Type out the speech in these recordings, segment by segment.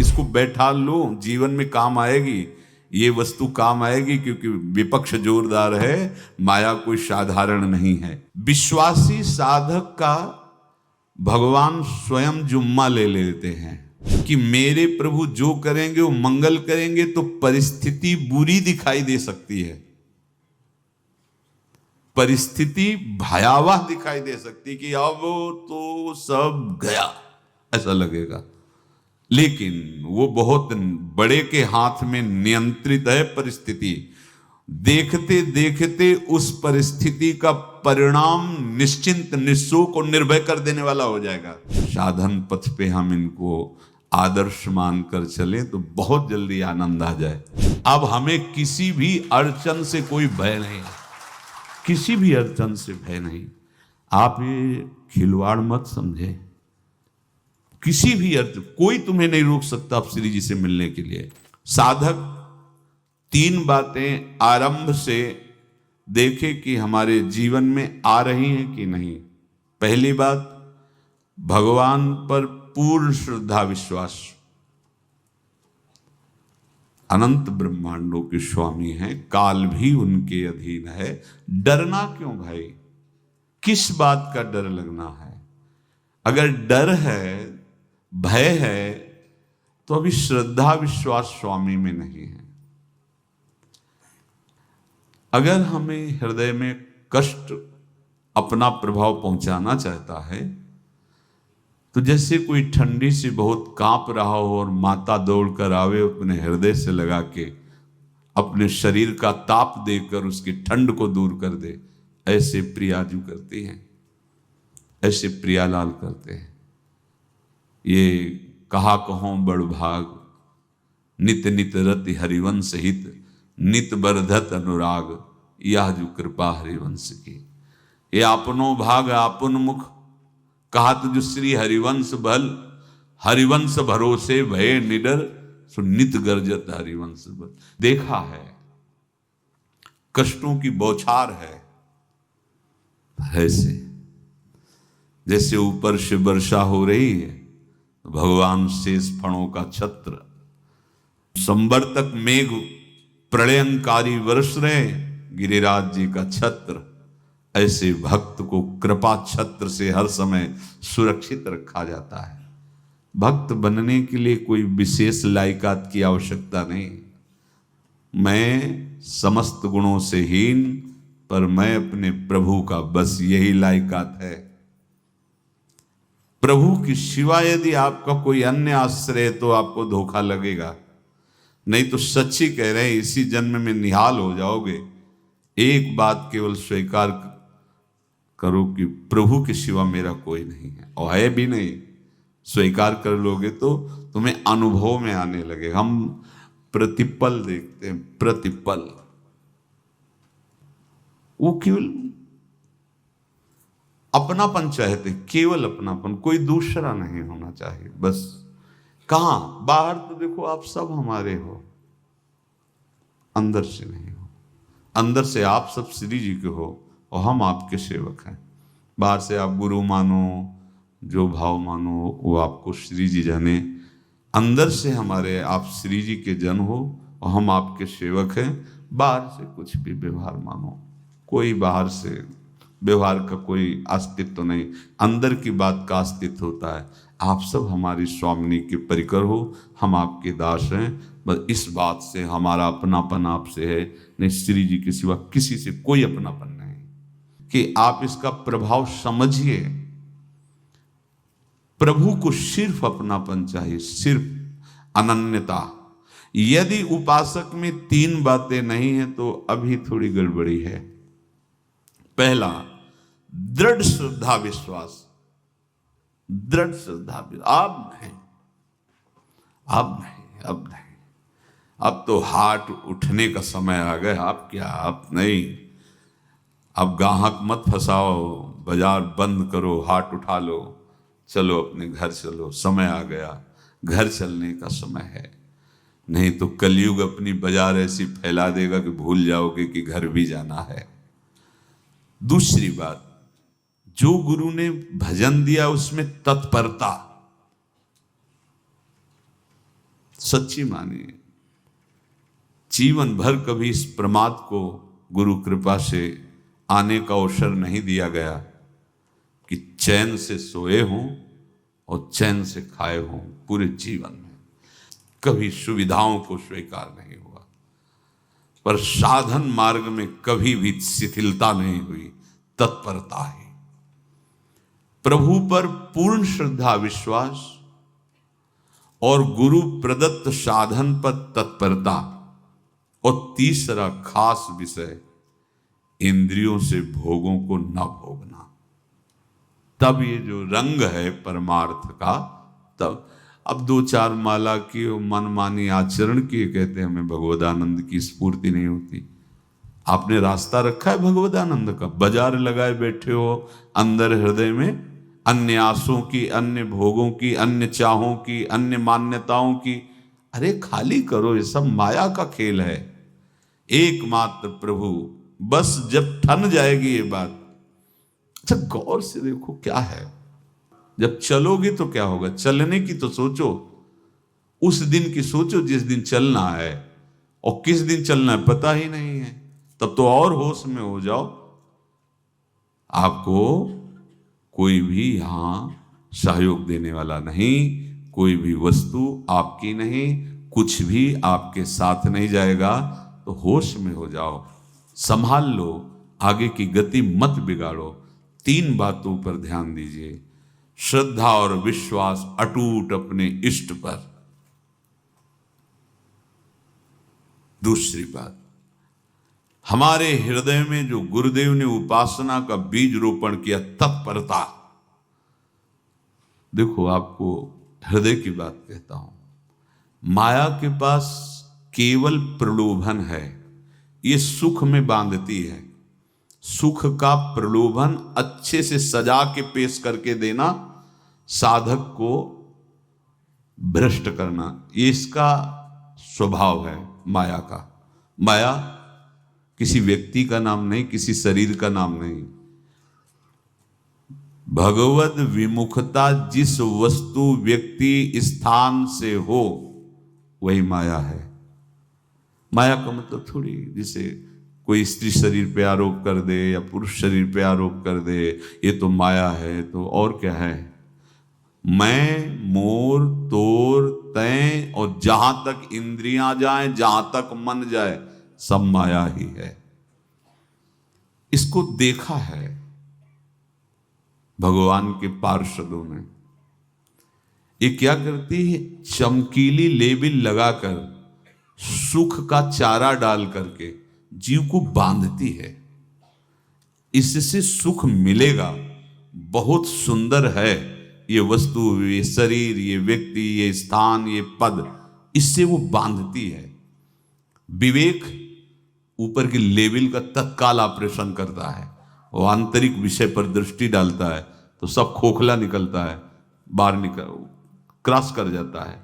इसको बैठा लो, जीवन में काम आएगी, ये वस्तु काम आएगी, क्योंकि विपक्ष जोरदार है, माया कोई साधारण नहीं है। विश्वासी साधक का भगवान स्वयं जुम्मा ले लेते हैं कि मेरे प्रभु जो करेंगे वो मंगल करेंगे। तो परिस्थिति बुरी दिखाई दे सकती है, परिस्थिति भयावह दिखाई दे सकती कि अब तो सब गया, ऐसा लगेगा, लेकिन वो बहुत बड़े के हाथ में नियंत्रित है परिस्थिति। देखते देखते उस परिस्थिति का परिणाम निश्चिंत, निःशोक और निर्भय कर देने वाला हो जाएगा। साधन पथ पे हम इनको आदर्श मानकर चले तो बहुत जल्दी आनंद आ जाए। अब हमें किसी भी अड़चन से कोई भय नहीं, किसी भी अड़चन से भय नहीं। आप ये खिलवाड़ मत समझे, किसी भी अर्थ कोई तुम्हें नहीं रोक सकता आप श्री जी से मिलने के लिए। साधक 3 बातें आरंभ से देखे कि हमारे जीवन में आ रही हैं कि नहीं। पहली बात, भगवान पर पूर्ण श्रद्धा विश्वास। अनंत ब्रह्मांडों के स्वामी हैं, काल भी उनके अधीन है। डरना क्यों भाई, किस बात का डर लगना है? अगर डर है, भय है, तो अभी श्रद्धा विश्वास स्वामी में नहीं है। अगर हमें हृदय में कष्ट अपना प्रभाव पहुंचाना चाहता है, तो जैसे कोई ठंडी से बहुत कांप रहा हो और माता दौड़कर आवे, अपने हृदय से लगा के अपने शरीर का ताप देकर उसकी ठंड को दूर कर दे, ऐसे प्रियाजू करती हैं, ऐसे प्रियालाल करते हैं। ये कहा कहो बड़ भाग, नित नित रति हरिवंश हित, नित बरधत अनुराग, यह जो कृपा हरिवंश की। ये आपनो भाग आपन मुख, कहत जो श्री हरिवंश बल, हरिवंश भरोसे भय निडर, सो नित गर्जत हरिवंश बल। देखा है, कष्टों की बौछार है, ऐसे जैसे ऊपर से वर्षा हो रही है, भगवान शेष फणों का छत्र, संवर्तक मेघ प्रलयंकारी वर्ष रहे, गिरिराज जी का छत्र, ऐसे भक्त को कृपा छत्र से हर समय सुरक्षित रखा जाता है। भक्त बनने के लिए कोई विशेष लायकात की आवश्यकता नहीं। मैं समस्त गुणों से हीन, पर मैं अपने प्रभु का, बस यही लायकात है। प्रभु की सिवा यदि आपका कोई अन्य आश्रय, तो आपको धोखा लगेगा। नहीं तो सच्ची कह रहे हैं, इसी जन्म में निहाल हो जाओगे। एक बात केवल स्वीकार करो कि प्रभु के सिवा मेरा कोई नहीं है, और है भी नहीं। स्वीकार कर लोगे तो तुम्हें अनुभव में आने लगे। हम प्रतिपल देखते हैं, प्रतिपल, वो केवल अपनापन चाहते, केवल अपनापन, कोई दूसरा नहीं होना चाहिए। बस कहां बाहर तो देखो आप सब हमारे हो, अंदर से नहीं हो। अंदर से आप सब श्री जी के हो और हम आपके सेवक हैं। बाहर से आप गुरु मानो, जो भाव मानो, वो आपको श्री जी जाने। अंदर से हमारे आप श्री जी के जन हो और हम आपके सेवक हैं। बाहर से कुछ भी व्यवहार मानो, कोई बाहर से व्यवहार का कोई अस्तित्व नहीं, अंदर की बात का अस्तित्व होता है। आप सब हमारी स्वामिनी के परिकर हो, हम आपके दास हैं। बस इस बात से हमारा अपनापन आपसे है, नहीं श्री जी के सिवा किसी से कोई अपनापन नहीं। कि आप इसका प्रभाव समझिए। प्रभु को सिर्फ अपनापन चाहिए, सिर्फ अनन्यता। यदि उपासक में 3 बातें नहीं है तो अभी थोड़ी गड़बड़ी है। पहला, दृढ़ श्रद्धा विश्वास। दृढ़ श्रद्धा, अब नहीं, अब नहीं, अब नहीं, अब तो हाथ उठने का समय आ गया। अब क्या, अब नहीं, अब गाहक मत फंसाओ, बाजार बंद करो, हाथ उठा लो, चलो अपने घर चलो, समय आ गया, घर चलने का समय है। नहीं तो कलयुग अपनी बाजार ऐसी फैला देगा कि भूल जाओगे कि घर भी जाना है। दूसरी बात, जो गुरु ने भजन दिया उसमें तत्परता। सच्ची मानिए। जीवन भर कभी इस प्रमाद को गुरु कृपा से आने का अवसर नहीं दिया गया कि चैन से सोए हों और चैन से खाए हों। पूरे जीवन में कभी सुविधाओं को स्वीकार नहीं हुआ, पर साधन मार्ग में कभी भी शिथिलता नहीं हुई, तत्परता ही। प्रभु पर पूर्ण श्रद्धा विश्वास और गुरु प्रदत्त साधन पर तत्परता, और तीसरा खास विषय इंद्रियों से भोगों को न भोगना। तब ये जो रंग है परमार्थ का, तब अब 2-4 माला की मनमानी आचरण किए कहते हैं हमें भगवदानंद की स्फूर्ति नहीं होती। आपने रास्ता रखा है भगवदानंद का, बाजार लगाए बैठे हो अंदर हृदय में अन्य आसों की, अन्य भोगों की, अन्य चाहों की, अन्य मान्यताओं की। अरे खाली करो, ये सब माया का खेल है। एकमात्र प्रभु, बस जब ठन जाएगी ये बात। अच्छा गौर से देखो क्या है, जब चलोगे तो क्या होगा, चलने की तो सोचो, उस दिन की सोचो जिस दिन चलना है, और किस दिन चलना है पता ही नहीं है, तब तो और होश में हो जाओ। आपको कोई भी यहां सहयोग देने वाला नहीं, कोई भी वस्तु आपकी नहीं, कुछ भी आपके साथ नहीं जाएगा। तो होश में हो जाओ, संभाल लो, आगे की गति मत बिगाड़ो। 3 बातों पर ध्यान दीजिए, श्रद्धा और विश्वास अटूट अपने इष्ट पर। दूसरी बात, हमारे हृदय में जो गुरुदेव ने उपासना का बीज रोपण किया, तत्परता। देखो आपको हृदय की बात कहता हूं, माया के पास केवल प्रलोभन है, ये सुख में बांधती है। सुख का प्रलोभन अच्छे से सजा के पेश करके देना, साधक को भ्रष्ट करना, ये इसका स्वभाव है माया का। माया किसी व्यक्ति का नाम नहीं, किसी शरीर का नाम नहीं। भगवद विमुखता जिस वस्तु व्यक्ति स्थान से हो वही माया है। माया का मतलब थोड़ी जैसे कोई स्त्री शरीर पे आरोप कर दे या पुरुष शरीर पे आरोप कर दे ये तो माया है, तो और क्या है। मैं, मोर, तोर, तय और जहां तक इंद्रियां जाएं, जहां तक मन जाए, सब माया ही है। इसको देखा है भगवान के पार्षदों ने। ये क्या करती है, चमकीली लेबिल लगाकर, सुख का चारा डाल करके जीव को बांधती है। इससे सुख मिलेगा, बहुत सुंदर है ये वस्तु, ये शरीर, ये व्यक्ति, ये स्थान, ये पद, इससे वो बांधती है। विवेक ऊपर की लेवल का तत्काल ऑपरेशन करता है, वो आंतरिक विषय पर दृष्टि डालता है तो सब खोखला निकलता है, बाहर निकल क्रॉस कर जाता है।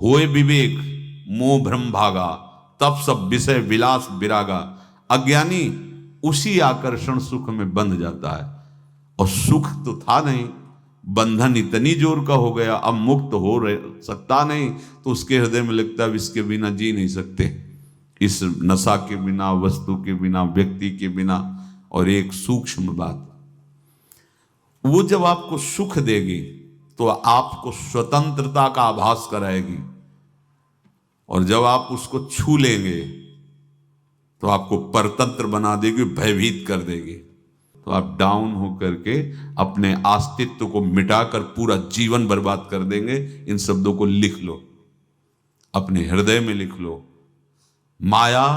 होए विवेक मोह भ्रम भागा, तब सब विषय विलास विरागा। अज्ञानी उसी आकर्षण सुख में बंध जाता है, और सुख तो था नहीं, बंधन इतनी जोर का हो गया, अब मुक्त हो सकता नहीं, तो उसके हृदय में लगता है इसके बिना जी नहीं सकते, इस नशा के बिना, वस्तु के बिना, व्यक्ति के बिना। और एक सूक्ष्म बात, वो जब आपको सुख देगी तो आपको स्वतंत्रता का आभास कराएगी, और जब आप उसको छू लेंगे तो आपको परतंत्र बना देगी, भयभीत कर देगी। तो आप डाउन होकर के अपने अस्तित्व को मिटाकर पूरा जीवन बर्बाद कर देंगे। इन शब्दों को लिख लो, अपने हृदय में लिख लो। माया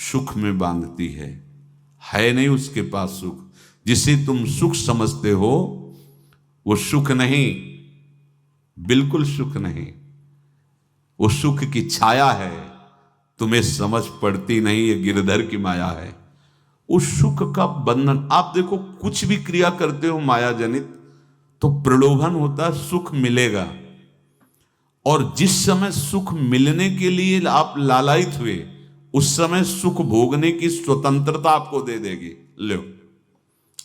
सुख में बांधती है नहीं उसके पास सुख। जिसे तुम सुख समझते हो वो सुख नहीं, बिल्कुल सुख नहीं, वो सुख की छाया है, तुम्हें समझ पड़ती नहीं, ये गिरधर की माया है। उस सुख का बंधन, आप देखो कुछ भी क्रिया करते हो माया जनित तो प्रलोभन होता है, सुख मिलेगा, और जिस समय सुख मिलने के लिए आप लालायित हुए उस समय सुख भोगने की स्वतंत्रता आपको दे देगी। लो,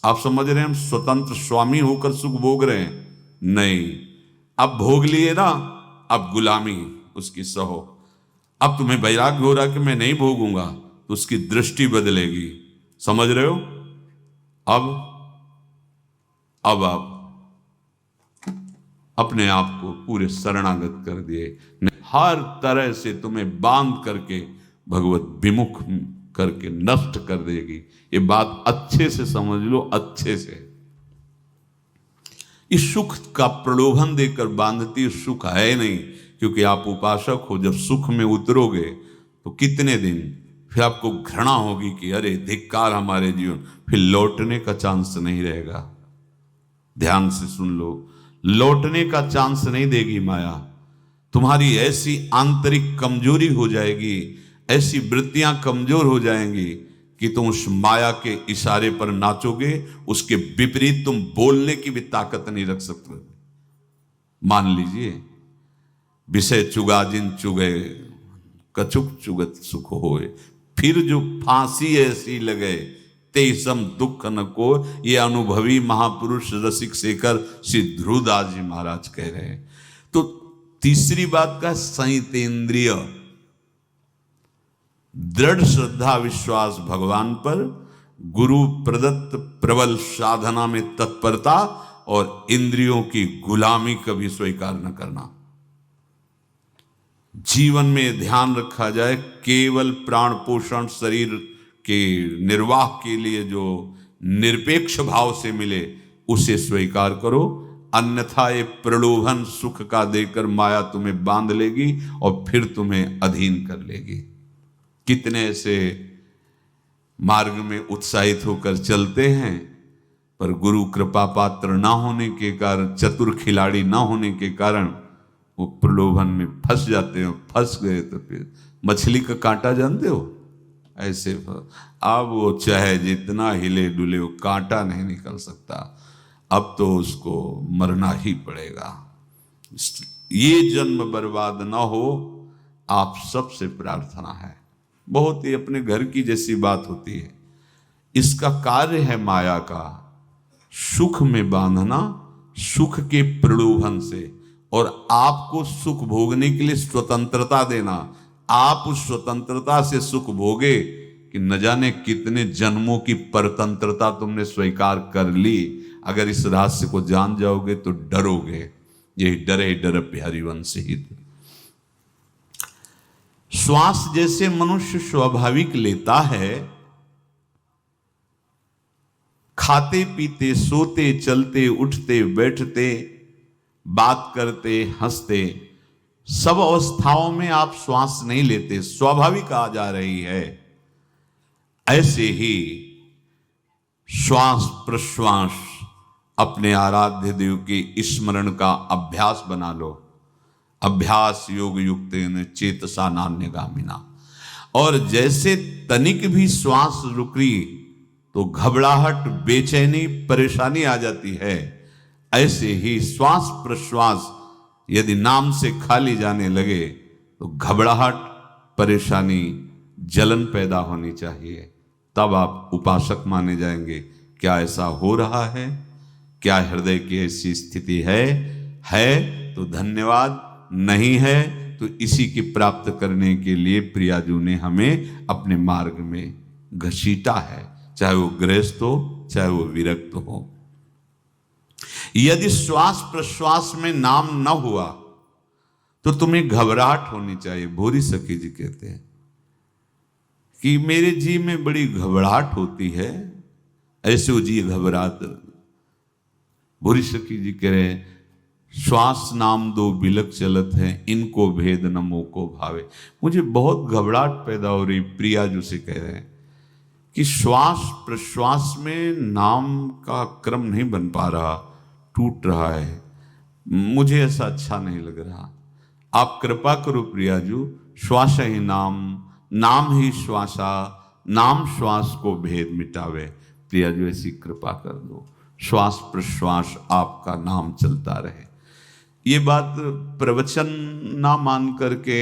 आप समझ रहे हैं हम स्वतंत्र स्वामी होकर सुख भोग रहे हैं? नहीं, अब भोग लिए ना, अब गुलामी, उसकी सहो। अब तुम्हें वैराग्य हो रहा कि मैं नहीं भोगूंगा, तो उसकी दृष्टि बदलेगी। समझ रहे हो? अब आप अपने आप को पूरे शरणागत कर दिए, हर तरह से तुम्हें बांध करके भगवत विमुख करके नष्ट कर देगी। ये बात अच्छे से समझ लो, अच्छे से। इस सुख का प्रलोभन देकर बांधती सुख है नहीं, क्योंकि आप उपासक हो। जब सुख में उतरोगे तो कितने दिन फिर आपको घृणा होगी कि अरे धिक्कार हमारे जीवन, फिर लौटने का चांस नहीं रहेगा। ध्यान से सुन लो, लौटने का चांस नहीं देगी माया। तुम्हारी ऐसी आंतरिक कमजोरी हो जाएगी, ऐसी वृत्तियां कमजोर हो जाएंगी कि तुम उस माया के इशारे पर नाचोगे, उसके विपरीत तुम बोलने की भी ताकत नहीं रख सकते। मान लीजिए, विषय चुगा जिन चुगे, कछुक चुगत सुख होए, फिर जो फांसी ऐसी लगे तेसम दुख न को। ये अनुभवी महापुरुष रसिक शेखर श्री ध्रुवदास जी महाराज कह रहे हैं। तो तीसरी बात का संयतेंद्रिय, दृढ़ श्रद्धा विश्वास भगवान पर, गुरु प्रदत्त प्रबल साधना में तत्परता, और इंद्रियों की गुलामी कभी स्वीकार न करना। जीवन में ध्यान रखा जाए, केवल प्राण पोषण शरीर के निर्वाह के लिए जो निरपेक्ष भाव से मिले उसे स्वीकार करो, अन्यथा ये प्रलोभन सुख का देकर माया तुम्हें बांध लेगी और फिर तुम्हें अधीन कर लेगी। कितने ऐसे मार्ग में उत्साहित होकर चलते हैं, पर गुरु कृपा पात्र ना होने के कारण, चतुर खिलाड़ी ना होने के कारण वो प्रलोभन में फंस जाते हैं। फंस गए तो फिर मछली का कांटा जानते हो, ऐसे अब वो चाहे जितना हिले डुले, वो कांटा नहीं निकल सकता। अब तो उसको मरना ही पड़ेगा। ये जन्म बर्बाद ना हो, आप सबसे प्रार्थना है। बहुत ही अपने घर की जैसी बात होती है। इसका कार्य है माया का सुख में बांधना, सुख के प्रलोभन से, और आपको सुख भोगने के लिए स्वतंत्रता देना। आप उस स्वतंत्रता से सुख भोगे कि न जाने कितने जन्मों की परतंत्रता तुमने स्वीकार कर ली। अगर इस रहस्य को जान जाओगे तो डरोगे। यही डरे डर हरिवंश हित। श्वास जैसे मनुष्य स्वाभाविक लेता है, खाते पीते सोते चलते उठते बैठते बात करते हंसते, सब अवस्थाओं में आप श्वास नहीं लेते, स्वाभाविक आ जा रही है। ऐसे ही श्वास प्रश्वास अपने आराध्य देव के स्मरण का अभ्यास बना लो। अभ्यास योग युक्तेन चेतसा नान्यगामिना। और जैसे तनिक भी श्वास रुकी तो घबराहट, बेचैनी, परेशानी आ जाती है, ऐसे ही श्वास प्रश्वास यदि नाम से खाली जाने लगे तो घबराहट, परेशानी, जलन पैदा होनी चाहिए। तब आप उपासक माने जाएंगे। क्या ऐसा हो रहा है? क्या हृदय की ऐसी स्थिति है तो धन्यवाद, नहीं है तो इसी की प्राप्त करने के लिए प्रियाजू ने हमें अपने मार्ग में घसीटा है, चाहे वो गृहस्थ हो चाहे वो विरक्त हो। यदि श्वास प्रश्वास में नाम न हुआ तो तुम्हें घबराहट होनी चाहिए। भूरी सखी जी कहते हैं कि मेरे जी में बड़ी घबराहट होती है, ऐसे वो जी घबरात। भूरी सखी जी कह रहे हैं, श्वास नाम दो बिलक चलत है, इनको भेद न मोको भावे। मुझे बहुत घबराहट पैदा हो रही। प्रिया जी से कह रहे हैं कि श्वास प्रश्वास में नाम का क्रम नहीं बन पा रहा, टूट रहा है, मुझे ऐसा अच्छा नहीं लग रहा। आप कृपा करो प्रियाजू, श्वास ही नाम, नाम ही श्वासा, नाम श्वास को भेद मिटावे। प्रियाजू ऐसी कृपा कर दो, श्वास प्रश्वास आपका नाम चलता रहे। ये बात प्रवचन ना मान करके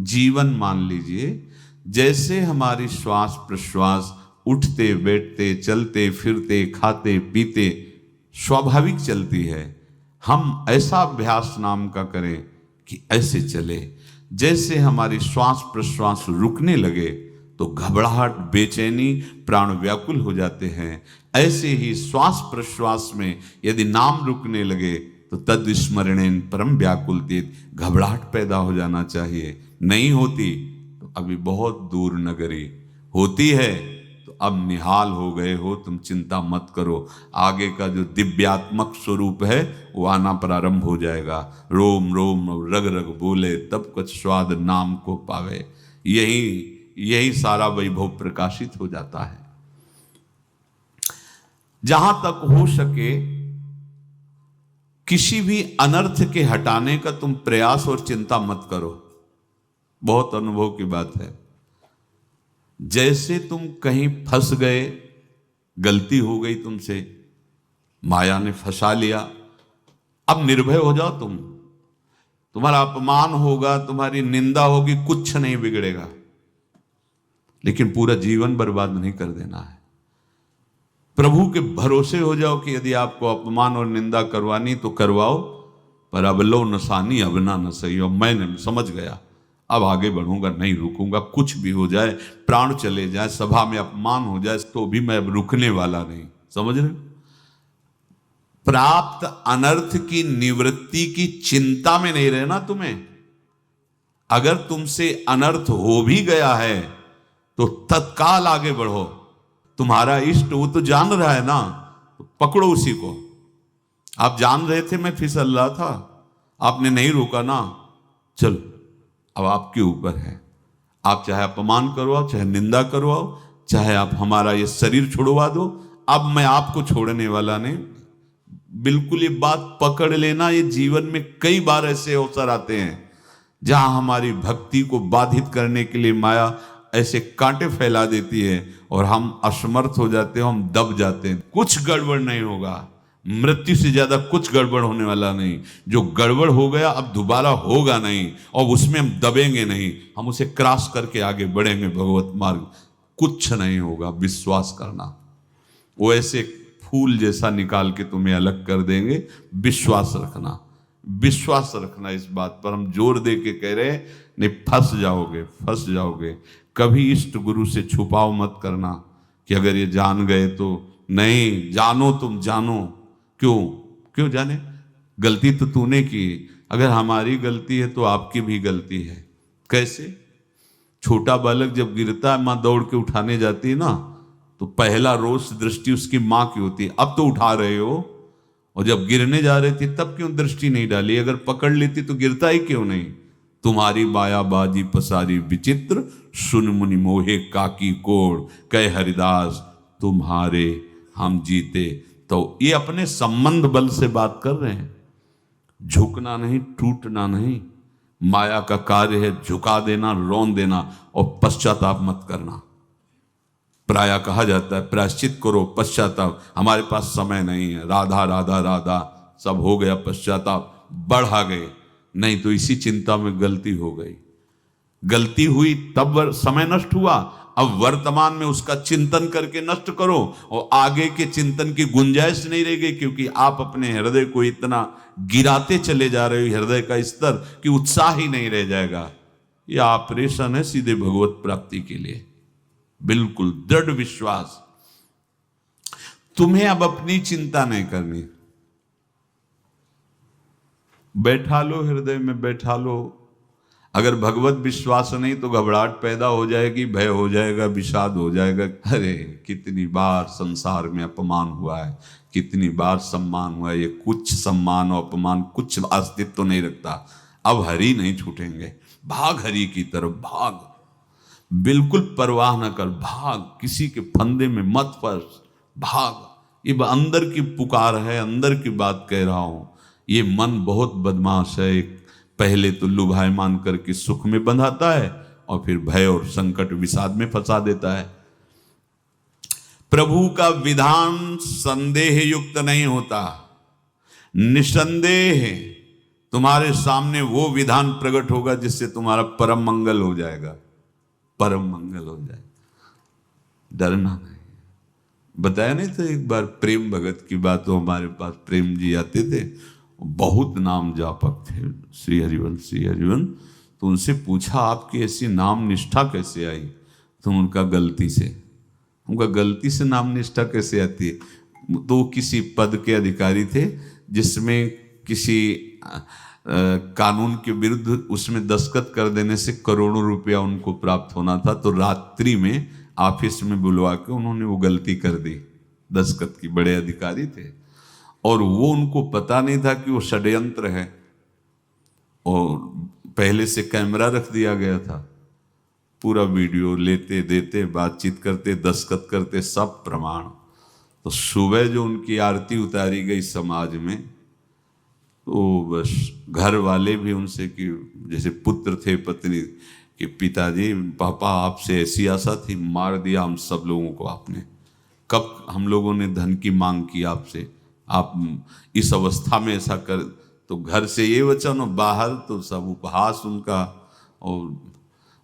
जीवन मान लीजिए। जैसे हमारी श्वास प्रश्वास उठते बैठते चलते फिरते खाते पीते स्वाभाविक चलती है, हम ऐसा अभ्यास नाम का करें कि ऐसे चले। जैसे हमारी श्वास प्रश्वास रुकने लगे तो घबराहट, बेचैनी, प्राण व्याकुल हो जाते हैं, ऐसे ही श्वास प्रश्वास में यदि नाम रुकने लगे तो तद स्मरणेन परम व्याकुलतेत, घबराहट पैदा हो जाना चाहिए। नहीं होती तो अभी बहुत दूर नगरी, होती है तो अब निहाल हो गए हो, तुम चिंता मत करो, आगे का जो दिव्यात्मक स्वरूप है वो आना प्रारंभ हो जाएगा। रोम रोम रग रग बोले तब कुछ स्वाद नाम को पावे, यही सारा वैभव प्रकाशित हो जाता है। जहां तक हो सके किसी भी अनर्थ के हटाने का तुम प्रयास और चिंता मत करो। बहुत अनुभव की बात है, जैसे तुम कहीं फंस गए, गलती हो गई तुमसे, माया ने फंसा लिया, अब निर्भय हो जाओ तुम, तुम्हारा अपमान होगा, तुम्हारी निंदा होगी, कुछ नहीं बिगड़ेगा, लेकिन पूरा जीवन बर्बाद नहीं कर देना है। प्रभु के भरोसे हो जाओ कि यदि आपको अपमान और निंदा करवानी तो करवाओ, पर अब लो नसानी अब ना न सही हो, मैंने समझ गया, अब आगे बढ़ूंगा, नहीं रुकूंगा, कुछ भी हो जाए, प्राण चले जाए, सभा में अपमान हो जाए, तो भी मैं अब रुकने वाला नहीं। समझ रहे? प्राप्त अनर्थ की निवृत्ति की चिंता में नहीं रहना तुम्हें। अगर तुमसे अनर्थ हो भी गया है तो तत्काल आगे बढ़ो। तुम्हारा इष्ट वो तो जान रहा है ना, तो पकड़ो उसी को। आप जान रहे थे मैं फिसल रहा था, आपने नहीं रोका ना, चलो अब आपके ऊपर है। आप चाहे अपमान करवाओ, चाहे निंदा करवाओ, चाहे आप हमारा ये शरीर छुड़वा दो, अब मैं आपको छोड़ने वाला नहीं। बिल्कुल ये बात पकड़ लेना। ये जीवन में कई बार ऐसे अवसर आते हैं जहां हमारी भक्ति को बाधित करने के लिए माया ऐसे कांटे फैला देती है और हम असमर्थ हो जाते हैं, हम दब जाते हैं। कुछ गड़बड़ नहीं होगा, मृत्यु से ज्यादा कुछ गड़बड़ होने वाला नहीं। जो गड़बड़ हो गया अब दोबारा होगा नहीं, और उसमें हम दबेंगे नहीं, हम उसे क्रॉस करके आगे बढ़ेंगे भगवत मार्ग। कुछ नहीं होगा, विश्वास करना। वो ऐसे फूल जैसा निकाल के तुम्हें अलग कर देंगे। विश्वास रखना, विश्वास रखना। इस बात पर हम जोर दे के कह रहे हैं, नहीं फंस जाओगे, फंस जाओगे। कभी इष्ट गुरु से छुपाओ मत करना कि अगर ये जान गए तो। नहीं, जानो, तुम जानो। क्यों जाने? गलती तो तूने की। अगर हमारी गलती है तो आपकी भी गलती है। कैसे? छोटा बालक जब गिरता है, माँ दौड़ के उठाने जाती है ना, तो पहला रोष दृष्टि उसकी माँ की होती है। अब तो उठा रहे हो, और जब गिरने जा रहे थे तब क्यों दृष्टि नहीं डाली? अगर पकड़ लेती तो गिरता ही क्यों नहीं? तुम्हारी मायाबाजी पसारी विचित्र, सुन मुनि मोहे काकी कोड़, कह हरिदास तुम्हारे हम जीते। तो ये अपने संबंध बल से बात कर रहे हैं। झुकना नहीं, टूटना नहीं। माया का कार्य है झुका देना, रौन देना, और पश्चाताप मत करना। प्राय कहा जाता है प्रायश्चित करो, पश्चाताप। हमारे पास समय नहीं है, राधा राधा राधा सब हो गया, पश्चाताप बढ़ा गए। नहीं तो इसी चिंता में गलती हो गई, गलती हुई तब समय नष्ट हुआ। अब वर्तमान में उसका चिंतन करके नष्ट करो, और आगे के चिंतन की गुंजाइश नहीं रह गई, क्योंकि आप अपने हृदय को इतना गिराते चले जा रहे हो, हृदय का स्तर, कि उत्साह ही नहीं रह जाएगा। यह ऑपरेशन है सीधे भगवत प्राप्ति के लिए। बिल्कुल दृढ़ विश्वास। तुम्हें अब अपनी चिंता नहीं करनी। बैठा लो, हृदय में बैठा लो। अगर भगवत विश्वास नहीं तो घबराहट पैदा हो जाएगी, भय हो जाएगा, विषाद हो जाएगा। अरे कितनी बार संसार में अपमान हुआ है, कितनी बार सम्मान हुआ है। ये कुछ सम्मान और अपमान कुछ अस्तित्व तो नहीं रखता। अब हरि नहीं छूटेंगे। भाग हरि की तरफ, भाग। बिल्कुल परवाह न कर, भाग। किसी के फंदे में मत फंस, भाग। ये अंदर की पुकार है, अंदर की बात कह रहा हूं। ये मन बहुत बदमाश है। पहले तो लुभायमान करके सुख में बंधाता है, और फिर भय और संकट विषाद में फंसा देता है। प्रभु का विधान संदेह युक्त नहीं होता। निसंदेह तुम्हारे सामने वो विधान प्रकट होगा जिससे तुम्हारा परम मंगल हो जाएगा, परम मंगल हो जाएगा। डरना नहीं। बताया नहीं था एक बार प्रेम भगत की बात, तो हमारे पास प्रेम जी आते थे, बहुत नाम जापक थे, श्री हरिवंश श्री हरिवंश। तो उनसे पूछा आपकी ऐसी नाम निष्ठा कैसे आई? तो उनका गलती से, उनका गलती से नाम निष्ठा कैसे आती है? तो किसी पद के अधिकारी थे जिसमें किसी कानून के विरुद्ध उसमें दस्तखत कर देने से करोड़ों रुपया उनको प्राप्त होना था। तो रात्रि में ऑफिस में बुलवा के उन्होंने वो गलती कर दी, दस्तखत की। बड़े अधिकारी थे और वो उनको पता नहीं था कि वो षड्यंत्र है, और पहले से कैमरा रख दिया गया था। पूरा वीडियो लेते देते, बातचीत करते, दस्तखत करते, सब प्रमाण। तो सुबह जो उनकी आरती उतारी गई समाज में, तो बस घर वाले भी उनसे कि जैसे पुत्र थे पत्नी कि पिताजी पापा आपसे ऐसी आशा थी, मार दिया हम सब लोगों को आपने। कब हम लोगों ने धन की मांग की आपसे, आप इस अवस्था में ऐसा कर। तो घर से ये वचन और बाहर तो सब उपहास उनका, और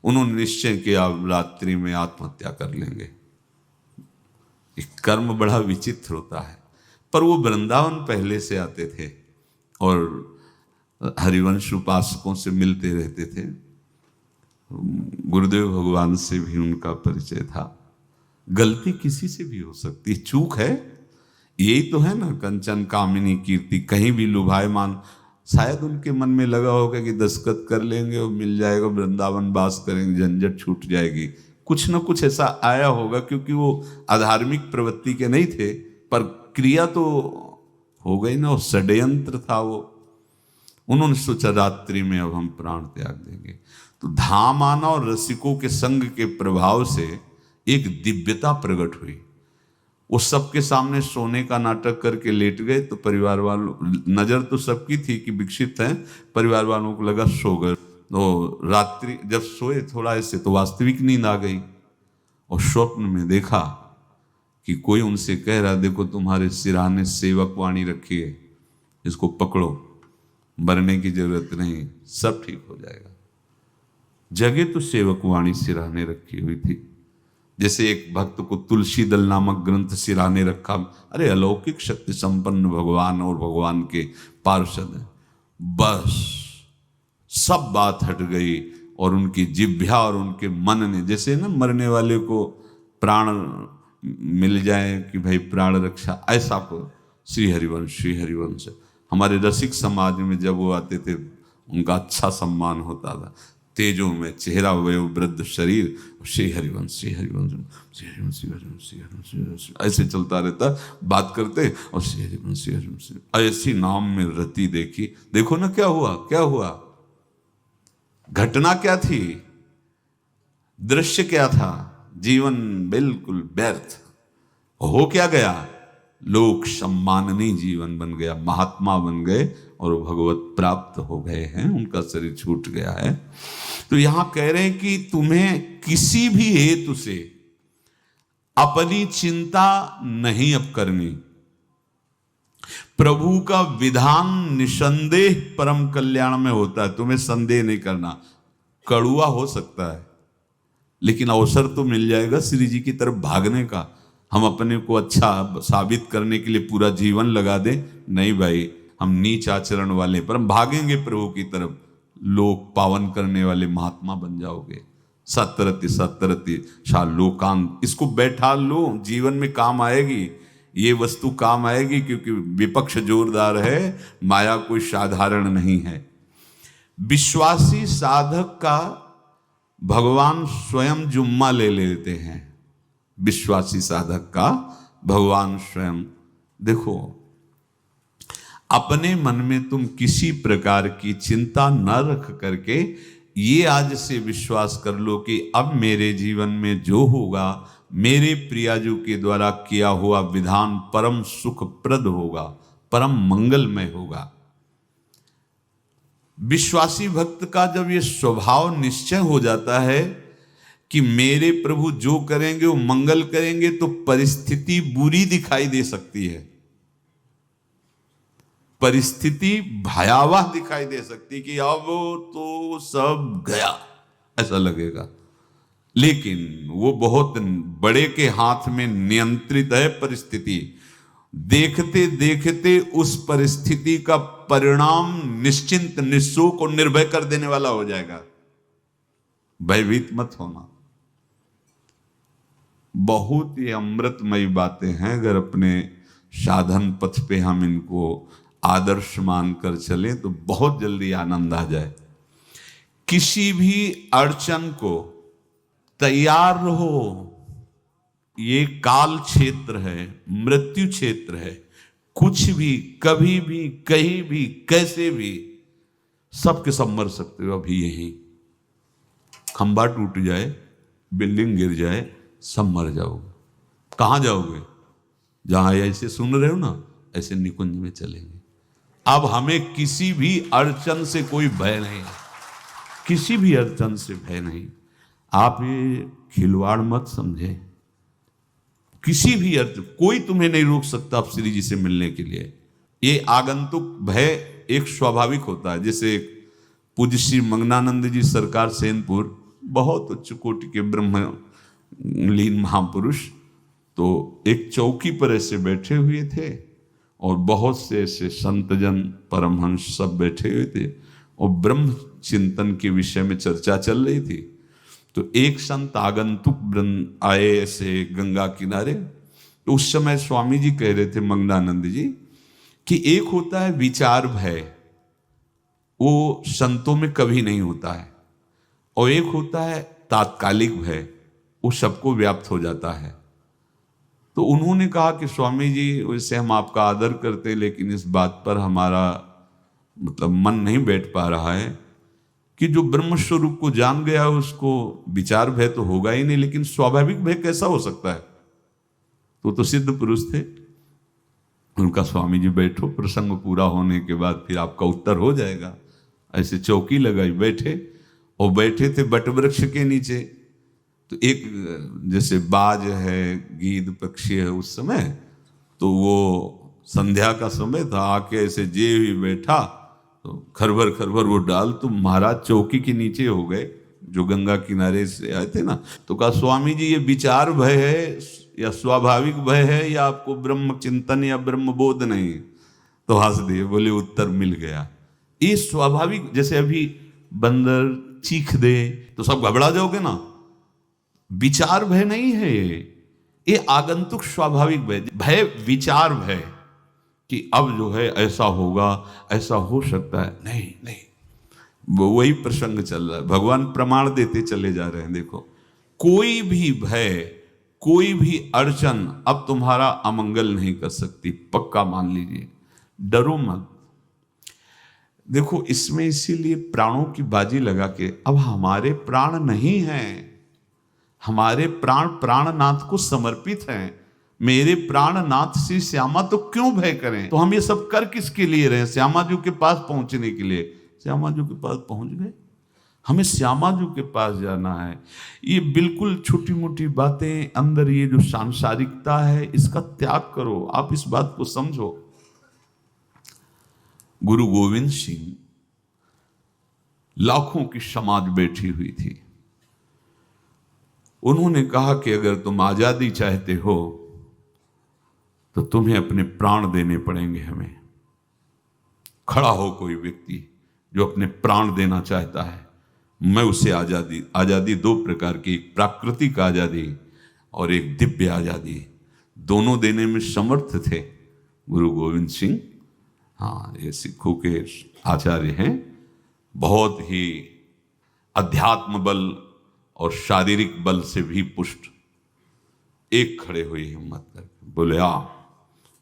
उन्होंने निश्चय किया रात्रि में आत्महत्या कर लेंगे। एक कर्म बड़ा विचित्र होता है। पर वो वृंदावन पहले से आते थे और हरिवंश उपासकों से मिलते रहते थे। गुरुदेव भगवान से भी उनका परिचय था। गलती किसी से भी हो सकती, चूक है, यही तो है ना। कंचन कामिनी कीर्ति, कहीं भी लुभायमान। शायद उनके मन में लगा होगा कि दस्तखत कर लेंगे और मिल जाएगा, वृंदावन वास करेंगे, झंझट छूट जाएगी। कुछ ना कुछ ऐसा आया होगा, क्योंकि वो अधार्मिक प्रवृत्ति के नहीं थे, पर क्रिया तो हो गई ना, और षड्यंत्र था वो। उन्होंने सोचा रात्रि में अब हम प्राण त्याग देंगे। तो धाम आना और रसिकों के संग के प्रभाव से एक दिव्यता प्रकट हुई। वो सबके सामने सोने का नाटक करके लेट गए। तो परिवार वालों, नजर तो सबकी थी कि विकसित हैं, परिवार वालों को लगा सो गए। तो रात्रि जब सोए थोड़ा ऐसे, तो वास्तविक नींद आ गई और स्वप्न में देखा कि कोई उनसे कह रहा, देखो तुम्हारे सिरहाने सेवक वाणी रखी है, इसको पकड़ो, मरने की जरूरत नहीं, सब ठीक हो जाएगा। जगह तो सेवक वाणी सिरहाने रखी हुई थी। जैसे एक भक्त को तुलसी दल नामक ग्रंथ सिरहाने रखा। अरे अलौकिक शक्ति संपन्न भगवान और भगवान के पार्षद हैं। बस सब बात हट गई और उनकी जिह्वा और उनके मन ने, जैसे ना मरने वाले को प्राण मिल जाए कि भाई प्राण रक्षा, ऐसा को श्री हरिवंश हमारे रसिक समाज में जब वो आते थे उनका अच्छा सम्मान होता था। तेजों में चेहरा, वयोवृद्ध शरीर, श्री हरिवंश ऐसे चलता रहता, बात करते और श्री हरिवंश ऐसी नाम में रति देखी। देखो ना क्या हुआ, घटना क्या थी, दृश्य क्या था। जीवन बिल्कुल व्यर्थ हो क्या गया, लोक सम्माननीय जीवन बन गया, महात्मा बन गए और भगवत प्राप्त हो गए हैं, उनका शरीर छूट गया है। तो यहां कह रहे हैं कि तुम्हें किसी भी हेतु से अपनी चिंता नहीं अब करनी। प्रभु का विधान निसंदेह परम कल्याण में होता है, तुम्हें संदेह नहीं करना। कड़ुआ हो सकता है लेकिन अवसर तो मिल जाएगा श्री जी की तरफ भागने का। हम अपने को अच्छा साबित करने के लिए पूरा जीवन लगा दें, नहीं भाई, हम नीच आचरण वाले पर हम भागेंगे प्रभु की तरफ, लोक पावन करने वाले महात्मा बन जाओगे। सतरति शा लोकांत, इसको बैठा लो, जीवन में काम आएगी, ये वस्तु काम आएगी, क्योंकि विपक्ष जोरदार है, माया कोई साधारण नहीं है। विश्वासी साधक का भगवान स्वयं जुम्मा ले लेते हैं। विश्वासी साधक का भगवान स्वयं, देखो अपने मन में तुम किसी प्रकार की चिंता न रख करके ये आज से विश्वास कर लो कि अब मेरे जीवन में जो होगा, मेरे प्रियाजू के द्वारा किया हुआ विधान परम सुखप्रद होगा, परम मंगलमय होगा। विश्वासी भक्त का जब ये स्वभाव निश्चय हो जाता है कि मेरे प्रभु जो करेंगे वो मंगल करेंगे, तो परिस्थिति बुरी दिखाई दे सकती है, परिस्थिति भयावह दिखाई दे सकती कि अब तो सब गया, ऐसा लगेगा। लेकिन वो बहुत बड़े के हाथ में नियंत्रित है परिस्थिति। देखते देखते उस परिस्थिति का परिणाम निश्चिंत, निःशोक और निर्भय कर देने वाला हो जाएगा। भयभीत मत होना। बहुत ही अमृतमयी बातें हैं, अगर अपने साधन पथ पे हम इनको आदर्श मानकर चलें तो बहुत जल्दी आनंद आ जाए। किसी भी अड़चन को तैयार रहो। ये काल क्षेत्र है, मृत्यु क्षेत्र है। कुछ भी, कभी भी, कहीं भी, कैसे भी, सब के सब मर सकते हो। अभी यही खंबा टूट जाए, बिल्डिंग गिर जाए, सब मर जाओगे। कहाँ जाओगे? जहां ऐसे सुन रहे हो ना, ऐसे निकुंज में चलेंगे। अब हमें किसी भी अड़चन से कोई भय नहीं है, किसी भी अड़चन से भय नहीं। आप ये खिलवाड़ मत समझे। किसी भी अर्थ कोई तुम्हें नहीं रोक सकता आप श्री जी से मिलने के लिए। ये आगंतुक भय एक स्वाभाविक होता है। जैसे पूज्य श्री मंगनानंद जी सरकार सेनपुर, बहुत उच्च कोटि के ब्रह्मलीन महापुरुष, तो एक चौकी पर ऐसे बैठे हुए थे और बहुत से ऐसे संतजन परमहंस सब बैठे हुए थे और ब्रह्म चिंतन के विषय में चर्चा चल रही थी। तो एक संत आगंतुक वृंद आए ऐसे गंगा किनारे। तो उस समय स्वामी जी कह रहे थे मंगनानंद जी कि एक होता है विचार भय, वो संतों में कभी नहीं होता है, और एक होता है तात्कालिक भय, वो सबको व्याप्त हो जाता है। तो उन्होंने कहा कि स्वामी जी वैसे हम आपका आदर करते, लेकिन इस बात पर हमारा मतलब मन नहीं बैठ पा रहा है कि जो ब्रह्म स्वरूप को जान गया उसको विचार भय तो होगा ही नहीं, लेकिन स्वाभाविक भय कैसा हो सकता है? तो सिद्ध पुरुष थे। उनका स्वामी जी बैठो, प्रसंग पूरा होने के बाद फिर आपका उत्तर हो जाएगा। ऐसे चौकी लगाई बैठे, और बैठे थे बट वृक्ष के नीचे। तो एक जैसे बाज है, गीद पक्षी है, उस समय तो वो संध्या का समय था, आके ऐसे जे ही बैठा तो खरबर खरबर वो डाल, तो महाराज चौकी के नीचे हो गए जो गंगा किनारे से आए थे ना। तो कहा स्वामी जी ये विचार भय है या स्वाभाविक भय है या आपको ब्रह्म चिंतन या ब्रह्म बोध नहीं? तो हंस दिए, बोले उत्तर मिल गया। ये स्वाभाविक, जैसे अभी बंदर चीख दे तो सब घबरा जाओगे ना, विचार भय नहीं है ये आगंतुक स्वाभाविक भय। भय विचार भय कि अब जो है ऐसा होगा, ऐसा हो सकता है, नहीं नहीं, वही प्रसंग चल रहा है। भगवान प्रमाण देते चले जा रहे हैं। देखो, कोई भी भय, कोई भी अड़चन अब तुम्हारा अमंगल नहीं कर सकती, पक्का मान लीजिए। डरो मत। देखो, इसमें इसीलिए प्राणों की बाजी लगा के, अब हमारे प्राण नहीं हैं, हमारे प्राण प्राणनाथ को समर्पित हैं। मेरे प्राणनाथ श्री श्यामा, तो क्यों भय करें? तो हम ये सब कर किसके लिए रहे? श्यामा जी के पास पहुंचने के लिए। श्यामा जी के पास पहुंच गए, हमें श्यामा जी के पास जाना है। ये बिल्कुल छोटी मोटी बातें, अंदर ये जो सांसारिकता है इसका त्याग करो। आप इस बात को समझो। गुरु गोविंद सिंह, लाखों की समाज बैठी हुई थी। उन्होंने कहा कि अगर तुम आजादी चाहते हो तो तुम्हें अपने प्राण देने पड़ेंगे। हमें खड़ा हो कोई व्यक्ति जो अपने प्राण देना चाहता है, मैं उसे आजादी। आजादी दो प्रकार की, एक प्राकृतिक आजादी और एक दिव्य आजादी, दोनों देने में समर्थ थे गुरु गोविंद सिंह। हाँ, ये सिखों के आचार्य हैं, बहुत ही अध्यात्म बल और शारीरिक बल से भी पुष्ट। एक खड़े हुए हिम्मत करके बोले आ,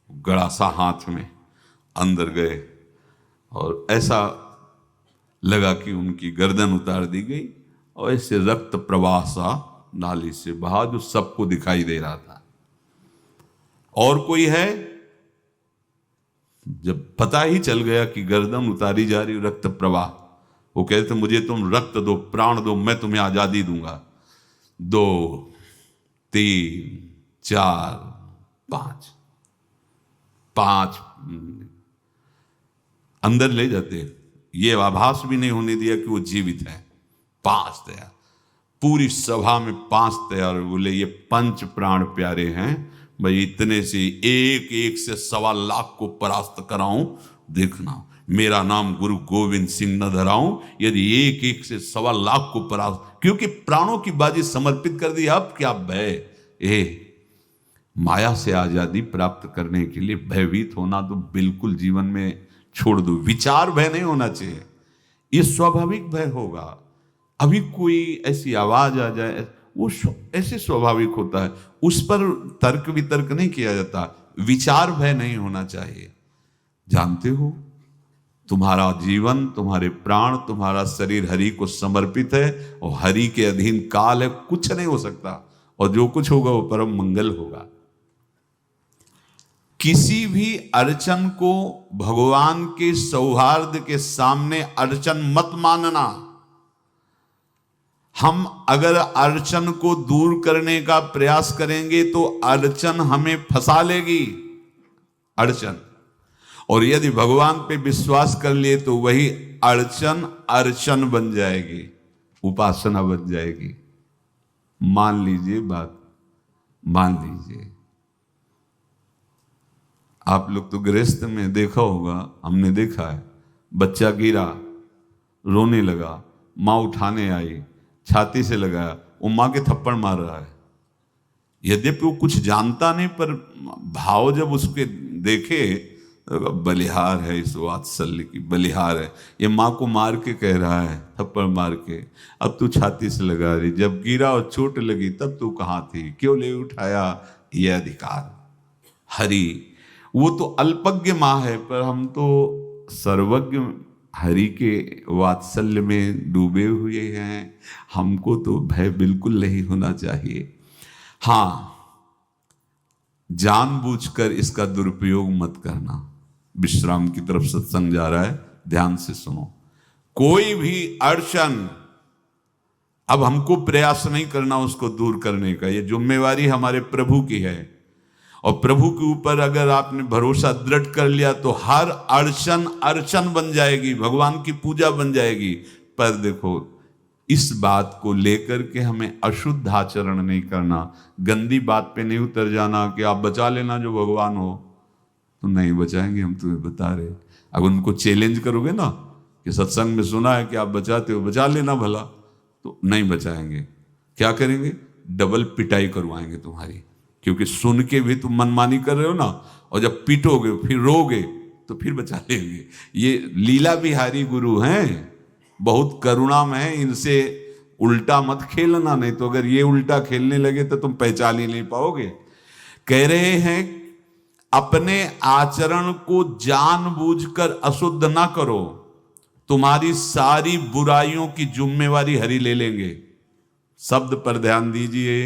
गड़ासा हाथ में अंदर गए और ऐसा लगा कि उनकी गर्दन उतार दी गई और ऐसे रक्त प्रवाह सा नाली से बहा, जो सबको दिखाई दे रहा था। और कोई है? जब पता ही चल गया कि गर्दन उतारी जा रही, रक्त प्रवाह, वो कहते मुझे तुम रक्त दो, प्राण दो, मैं तुम्हें आजादी दूंगा। 2 3 4 5 अंदर ले जाते, ये आभास भी नहीं होने दिया कि वो जीवित है। 5 तैयार, पूरी सभा में 5 तैयार। बोले ये पंच प्राण प्यारे हैं भाई, इतने से एक एक से 1.25 लाख को परास्त कराऊं, देखना मेरा नाम गुरु गोविंद सिंह न धराऊं, यदि एक एक से 1.25 को परास्त, क्योंकि प्राणों की बाजी समर्पित कर दी। अब क्या भय? माया से आजादी प्राप्त करने के लिए भयभीत होना तो बिल्कुल जीवन में छोड़ दो। विचार भय नहीं होना चाहिए, ये स्वाभाविक भय होगा। अभी कोई ऐसी आवाज आ जाए, वो ऐसे स्वाभाविक होता है, उस पर तर्क वितर्क नहीं किया जाता। विचार भय नहीं होना चाहिए। जानते हो, तुम्हारा जीवन, तुम्हारे प्राण, तुम्हारा शरीर हरि को समर्पित है और हरि के अधीन काल है, कुछ नहीं हो सकता, और जो कुछ होगा वो परम मंगल होगा। किसी भी अड़चन को भगवान के सौहार्द के सामने अड़चन मत मानना। हम अगर अड़चन को दूर करने का प्रयास करेंगे तो अड़चन हमें फंसा लेगी, अड़चन। और यदि भगवान पे विश्वास कर लिए तो वही अड़चन अर्चन बन जाएगी, उपासना बन जाएगी। मान लीजिए बात, मान लीजिए आप लोग तो गृहस्थ में देखा होगा, हमने देखा है, बच्चा गिरा, रोने लगा, माँ उठाने आई, छाती से लगाया, वो माँ के थप्पड़ मार रहा है। यद्यपि वो कुछ जानता नहीं, पर भाव जब उसके देखे, बलिहार है इस वात्सल्य की, बलिहार है, ये माँ को मार के कह रहा है, थप्पड़ मार के, अब तू छाती से लगा रही, जब गिरा और चोट लगी तब तू कहाँ थी, क्यों ले उठाया? ये अधिकार हरि, वो तो अल्पज्ञ माँ है, पर हम तो सर्वज्ञ हरि के वात्सल्य में डूबे हुए हैं। हमको तो भय बिल्कुल नहीं होना चाहिए। हाँ, जानबूझकर इसका दुरुपयोग मत करना। विश्राम की तरफ सत्संग जा रहा है, ध्यान से सुनो। कोई भी अड़चन, अब हमको प्रयास नहीं करना उसको दूर करने का, ये जिम्मेवारी हमारे प्रभु की है। और प्रभु के ऊपर अगर आपने भरोसा दृढ़ कर लिया तो हर अड़चन अर्चन बन जाएगी, भगवान की पूजा बन जाएगी। पर देखो, इस बात को लेकर के हमें अशुद्ध आचरण नहीं करना, गंदी बात पे नहीं उतर जाना कि आप बचा लेना जो भगवान हो। तो नहीं बचाएंगे, हम तुम्हें बता रहे। अगर उनको चैलेंज करोगे ना कि सत्संग में सुना है कि आप बचाते हो, बचा लेना भला, तो नहीं बचाएंगे। क्या करेंगे? डबल पिटाई करवाएंगे तुम्हारी, क्योंकि सुन के भी तुम मनमानी कर रहे हो ना, और जब पीटोगे फिर रोगे तो फिर बचा लेंगे। ये लीला बिहारी गुरु हैं, बहुत करुणामय है, इनसे उल्टा मत खेलना, नहीं तो अगर ये उल्टा खेलने लगे तो तुम पहचान ही नहीं पाओगे। कह रहे हैं अपने आचरण को जानबूझकर अशुद्ध ना करो, तुम्हारी सारी बुराइयों की जिम्मेवारी हरि ले लेंगे। शब्द पर ध्यान दीजिए,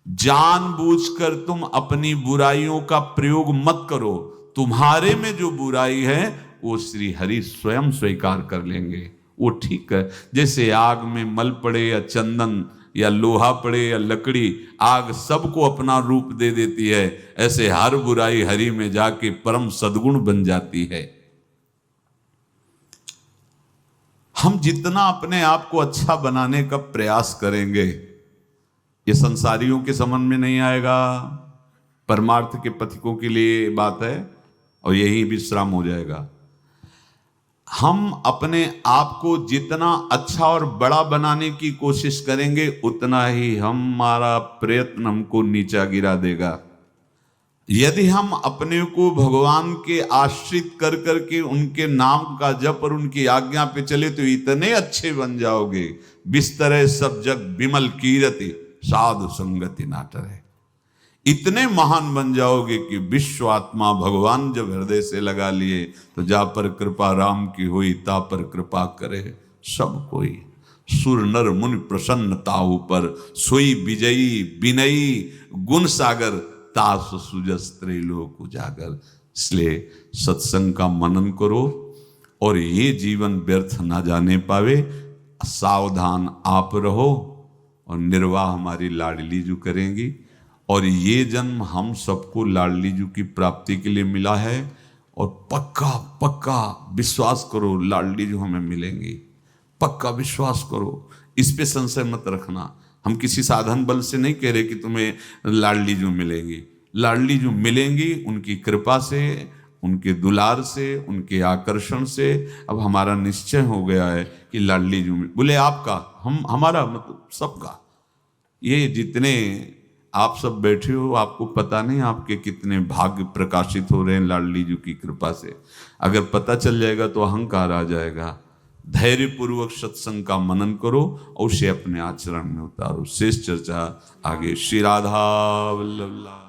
जानबूझकर तुम अपनी बुराइयों का प्रयोग मत करो, तुम्हारे में जो बुराई है वो श्री हरि स्वयं स्वीकार कर लेंगे। वो ठीक है, जैसे आग में मल पड़े या चंदन या लोहा पड़े या लकड़ी, आग सबको अपना रूप दे देती है, ऐसे हर बुराई हरि में जाके परम सद्गुण बन जाती है। हम जितना अपने आप को अच्छा बनाने का प्रयास करेंगे, ये संसारियों के समझ में नहीं आएगा, परमार्थ के पथिकों के लिए बात है, और यही विश्राम हो जाएगा। हम अपने आप को जितना अच्छा और बड़ा बनाने की कोशिश करेंगे, उतना ही हमारा प्रयत्न हमको नीचा गिरा देगा। यदि हम अपने को भगवान के आश्रित कर करके उनके नाम का जप और उनकी आज्ञा पे चले तो इतने अच्छे बन जाओगे, बिस्तरे सब जग विमल कीरति साधु संगति नाटर है। इतने महान बन जाओगे कि विश्व आत्मा भगवान जब हृदय से लगा लिए तो जा पर कृपा राम की हुई, ता पर कृपा करे सब कोई। सुर नर मुनि प्रसन्नता ऊपर, सोई विजयी विनयी गुण सागर, तास सुजस त्रैलोक उजागर। इसलिए सत्संग का मनन करो और ये जीवन व्यर्थ ना जाने पावे, सावधान आप रहो, और निर्वाह हमारी लाडली जू करेंगी। और ये जन्म हम सबको लाडली जू की प्राप्ति के लिए मिला है, और पक्का पक्का विश्वास करो लाडली जू हमें मिलेंगी, पक्का विश्वास करो, इस पे संशय मत रखना। हम किसी साधन बल से नहीं कह रहे कि तुम्हें लाडली जू मिलेंगी, लाडली जू मिलेंगी उनकी कृपा से, उनके दुलार से, उनके आकर्षण से अब हमारा निश्चय हो गया है कि लाडली जी में बोले आपका, हमारा मतलब सबका। ये जितने आप सब बैठे हो, आपको पता नहीं आपके कितने भाग्य प्रकाशित हो रहे हैं लाडली जी की कृपा से। अगर पता चल जाएगा तो अहंकार आ जाएगा। धैर्य पूर्वक सत्संग का मनन करो और उसे अपने आचरण में उतारो। शेष चर्चा आगे। श्री राधा वल्लभ।